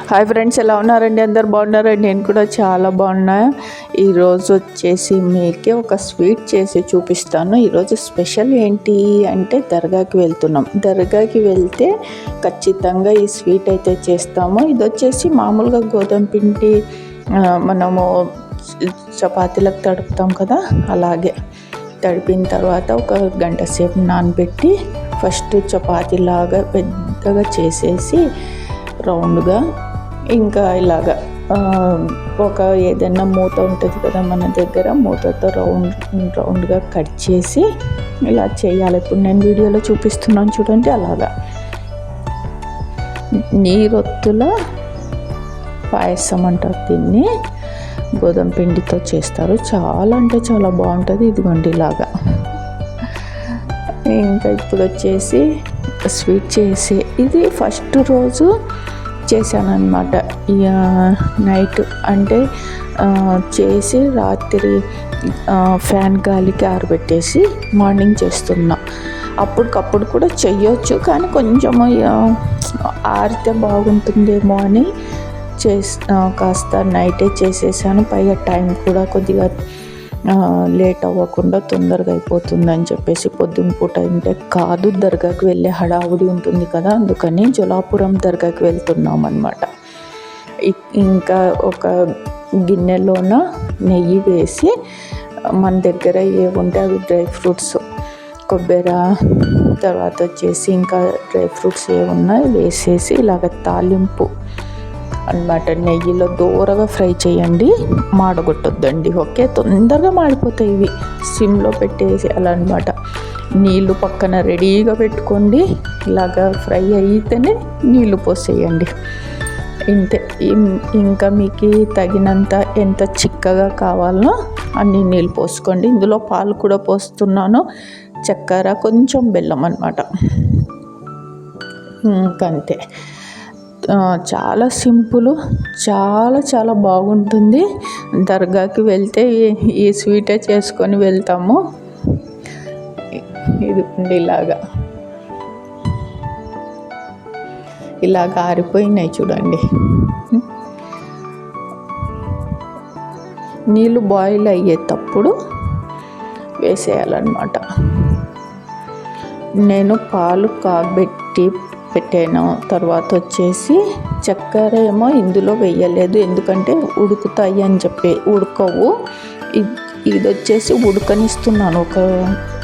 Hi friends, ఎలా ఉన్నారండి? అందరు బాగున్నారండి? నేను కూడా చాలా బాగున్నా. ఈరోజు వచ్చేసి మీకే ఒక స్వీట్ చేసి చూపిస్తాను. ఈరోజు స్పెషల్ ఏంటి అంటే దర్గాకి వెళ్తున్నాం. దర్గాకి వెళ్తే ఖచ్చితంగా ఈ స్వీట్ అయితే చేస్తాము. ఇది వచ్చేసి మామూలుగా గోధుమ పిండి మనము చపాతీలకు తడుపుతాం కదా, అలాగే తడిపిన తర్వాత ఒక గంట సేపు నానబెట్టి ఫస్ట్ చపాతీలాగా పెద్దగా చేసేసి రౌండ్గా, ఇంకా ఇలాగా ఒక ఏదైనా మూత ఉంటుంది కదా మన దగ్గర, మూతతో రౌండ్గా కట్ చేసి ఇలా చేయాలి. ఇప్పుడు నేను వీడియోలో చూపిస్తున్నాను చూడండి. అలాగా నీరొత్తుల పాయసం అంటారు దీన్ని. గోధుమ పిండితో చేస్తారు. చాలా అంటే చాలా బాగుంటుంది. ఇదిగోండి ఇలాగా. ఇంకా ఇప్పుడు వచ్చేసి స్వీట్ చేసి ఇది ఫస్ట్ రోజు చేశానన్నమాట. నైట్ అంటే చేసి రాత్రి ఫ్యాన్ గాలికి ఆరబెట్టేసి మార్నింగ్ చేస్తున్నా. అప్పటికప్పుడు కూడా చెయ్యొచ్చు, కానీ కొంచెము ఆరితే బాగుంటుందేమో అని కాస్త నైటే చేసేసాను. పైగా టైం కూడా కొద్దిగా లేట్ అవ్వకుండా తొందరగా అయిపోతుందని చెప్పేసి, పొద్దున్న పూట అంటే కాదు, దర్గాకి వెళ్ళే హడావుడి ఉంటుంది కదా, అందుకని జోలాపురం దర్గాకి వెళ్తున్నాం అన్నమాట. ఇంకా ఒక గిన్నెలోన నెయ్యి వేసి మన దగ్గర ఏముంటే అవి డ్రై ఫ్రూట్స్, కొబ్బరి, తర్వాత వచ్చేసి ఇంకా డ్రై ఫ్రూట్స్ ఏమున్నాయి వేసేసి ఇలాగ తాలింపు అన్నమాట. నెయ్యిలో దూరగా ఫ్రై చేయండి, మాడగొట్టొద్దండి. ఓకే, తొందరగా మాడిపోతాయి ఇవి. సిమ్లో పెట్టేసి అలా అన్నమాట. నీళ్ళు పక్కన రెడీగా పెట్టుకోండి. ఇలాగా ఫ్రై అయితేనే నీళ్ళు పోసేయండి. ఇంతే. ఇంకా మీకు తగినంత ఎంత చిక్కగా కావాలో అన్ని నీళ్ళు పోసుకోండి. ఇందులో పాలు కూడా పోస్తున్నాను, చక్కెర, కొంచెం బెల్లం అన్నమాట. ఇంకంతే. చాలా సింపుల్, చాలా చాలా బాగుంటుంది. దర్గాకి వెళ్తే ఈ స్వీటే చేసుకొని వెళ్తాము. ఇది ఇలాగా ఆరిపోయినాయి చూడండి. నీళ్ళు బాయిల్ అయ్యేటప్పుడు వేసేయాలన్నమాట. నేను పాలు కాబెట్టి పెట్టాను. తర్వాత వచ్చేసి చక్కెర ఏమో ఇందులో వేయలేదు, ఎందుకంటే ఉడుకుతాయి అని చెప్పి. ఉడకవు. ఇది వచ్చేసి ఉడకనిస్తున్నాను ఒక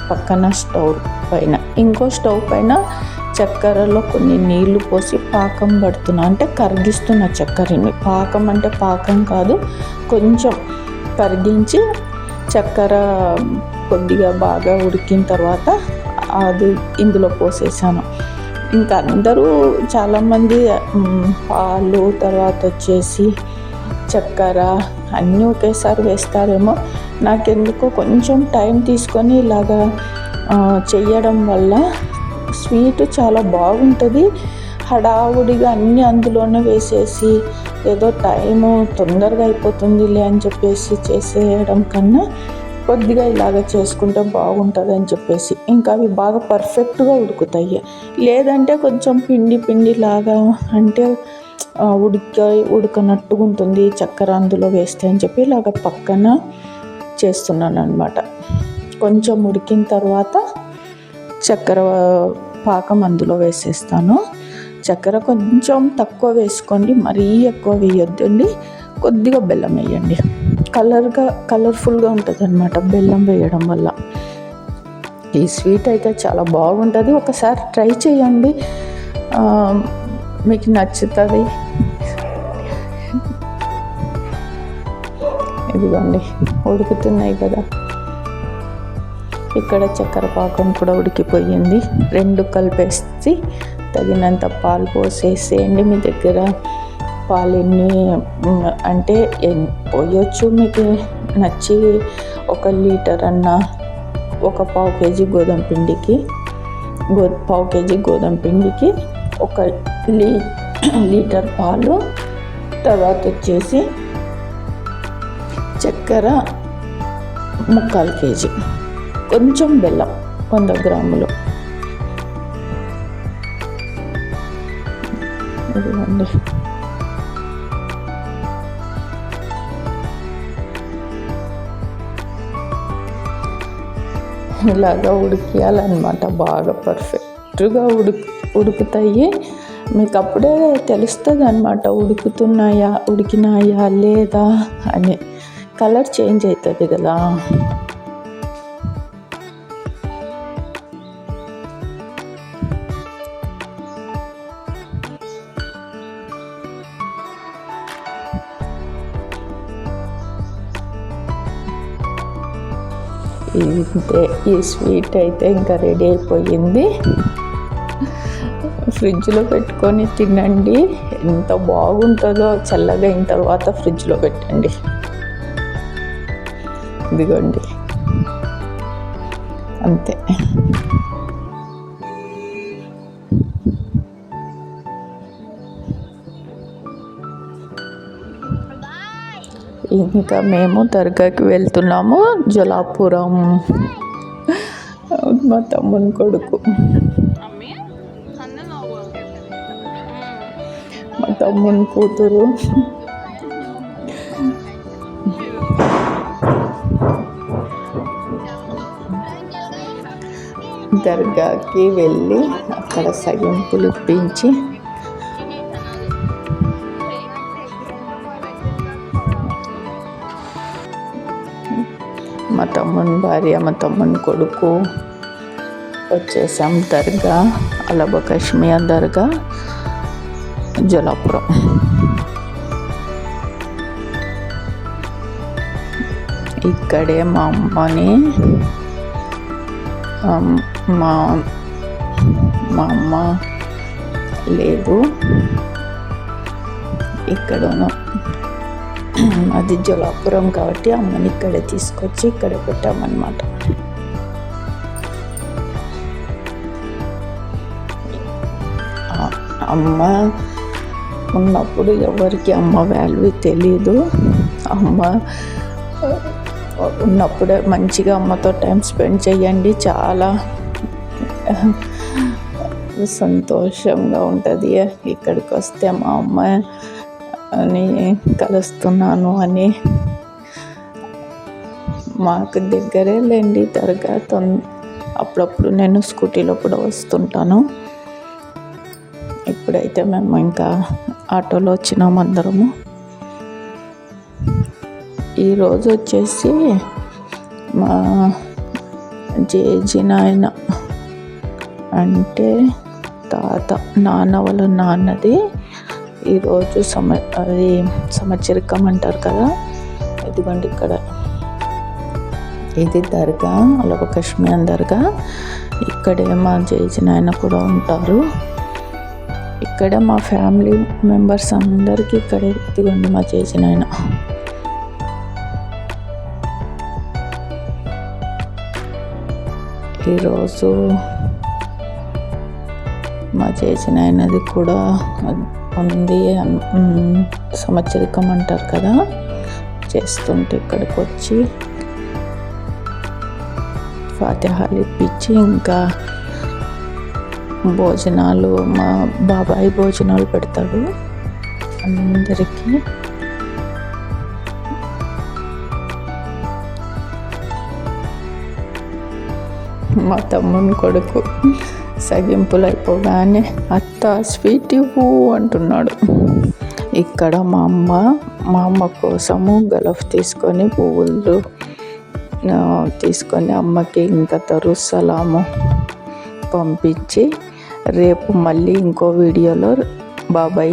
పక్కన స్టవ్ పైన. ఇంకో స్టవ్ పైన చక్కెరలో కొన్ని నీళ్లు పోసి పాకం పడుతున్నా, అంటే కరిగిస్తున్న చక్కెరని. పాకం అంటే పాకం కాదు, కొంచెం కరిగించి చక్కెర కొద్దిగా బాగా ఉడికిన తర్వాత అది ఇందులో పోసేసాను. ఇంకా అందరూ చాలామంది పాలు, తర్వాత వచ్చేసి చక్కెర అన్నీ ఒకేసారి వేస్తారేమో. నాకెందుకో కొంచెం టైం తీసుకొని ఇలాగా చెయ్యడం వల్ల స్వీట్ చాలా బాగుంటుంది. హడావుడిగా అన్నీ అందులోనే వేసేసి ఏదో టైము తొందరగా అయిపోతుందిలే అని చెప్పేసి చేసేయడం కన్నా కొద్దిగా ఇలాగ చేసుకుంటే బాగుంటుంది అని చెప్పేసి, ఇంకా అవి బాగా పర్ఫెక్ట్గా ఉడుకుతాయి. లేదంటే కొంచెం పిండి లాగా అంటే ఉడకనట్టుగా ఉంటుంది చక్కెర అందులో వేస్తే అని చెప్పి ఇలాగ పక్కన చేస్తున్నాను అన్నమాట. కొంచెం ఉడికిన తర్వాత చక్కెర పాకం అందులో వేసేస్తాను. చక్కెర కొంచెం తక్కువ వేసుకోండి, మరీ ఎక్కువ వేయొద్దండి. కొద్దిగా బెల్లం వేయండి, కలర్ఫుల్గా ఉంటుంది అన్నమాట బెల్లం వేయడం వల్ల. ఈ స్వీట్ అయితే చాలా బాగుంటుంది. ఒకసారి ట్రై చేయండి, మీకు నచ్చుతుంది. ఇదిగోండి ఉడుకుతున్నాయి కదా. ఇక్కడ చక్కెర పాకం కూడా ఉడికిపోయింది. రెండు కలిపేసి తగినంత పాలు పోసేసేయండి. మీ దగ్గర పాలు ఎన్ని అంటే పోయొచ్చు, మీకు నచ్చి 1 లీటర్ అన్నా, ఒక పావు కేజీ గోధుమ పిండికి 1 లీటర్ పాలు. తర్వాత వచ్చేసి చక్కెర 3/4 కేజీ, కొంచెం బెల్లం 100 గ్రాములు. ఇదిగోండి ఇలాగా ఉడికియాలన్నమాట. బాగా పర్ఫెక్ట్గా ఉడుకుతాయి. మీకు అప్పుడే తెలుస్తుంది అన్నమాట ఉడికినాయా లేదా అని. కలర్ చేంజ్ అవుతుంది కదా. ఇంతే, ఈ స్వీట్ అయితే ఇంకా రెడీ అయిపోయింది. ఫ్రిడ్జ్లో పెట్టుకొని తినండి, ఎంత బాగుంటుందో. చల్లగా అయిన తర్వాత ఫ్రిడ్జ్లో పెట్టండి. ఇదిగోండి, అంతే. ఇంకా మేము దర్గాకి వెళ్తున్నాము. జలాపురం. మా తమ్ముని కొడుకు, మా తమ్ముని కూతురు. దర్గాకి వెళ్ళి అక్కడ సగింపులు ఇప్పించి మా తమ్ముని భార్య, మా తమ్ముని కొడుకు వచ్చేసాం దర్గా. అలబా కశ్మీర్ దర్గా, జలాపురం. ఇక్కడే మా అమ్మని మా అమ్మ లేదు, ఇక్కడను. అది జలాపురం కాబట్టి అమ్మని ఇక్కడే తీసుకొచ్చి ఇక్కడ పెట్టామన్నమాట. అమ్మ ఉన్నప్పుడు ఎవరికి అమ్మ వాల్యూ తెలీదు. అమ్మ ఉన్నప్పుడే మంచిగా అమ్మతో టైం స్పెండ్ చేయండి, చాలా సంతోషంగా ఉంటుంది. ఇక్కడికి వస్తే మా అమ్మని కలుస్తున్నాను అని. మాకు దగ్గరే లేండి దర్గా. అప్పుడప్పుడు నేను స్కూటీలో కూడా వస్తుంటాను. ఇప్పుడైతే మేము ఇంకా ఆటోలో వచ్చినాము అందరము. ఈరోజు వచ్చేసి మా జేజీ నాయన అంటే తాత, నాన్న వాళ్ళ నాన్నది ఈరోజు అది సంవత్సరికం అంటారు కదా. ఇదిగోండి ఇక్కడ, ఇది దర్గా, అలబా కశ్మీర్ దర్గా. ఇక్కడే మా జేజీ నాయన కూడా ఉంటారు. ఇక్కడ మా ఫ్యామిలీ మెంబర్స్ అందరికీ ఇక్కడే. ఇదిగోండి మా జేజీ నాయన. ఈరోజు మా జేజీ నాయనది కూడా ఉంది. సంవత్సరికం అంటారు కదా. చేస్తుంటే ఇక్కడికి వచ్చి ఫాతిహాలు ఇప్పించి ఇంకా భోజనాలు, మా బాబాయ్ భోజనాలు పెడతాడు అందరికీ. మా తమ్ముని కొడుకు సగింపులు అయిపోగానే అత్త స్వీట్ ఇవ్వు అంటున్నాడు. ఇక్కడ మా అమ్మ కోసము గలఫ్ తీసుకొని పువ్వులు తీసుకొని అమ్మకి ఇంకా తరుసలాము పంపించి, రేపు మళ్ళీ ఇంకో వీడియోలో బాబాయ్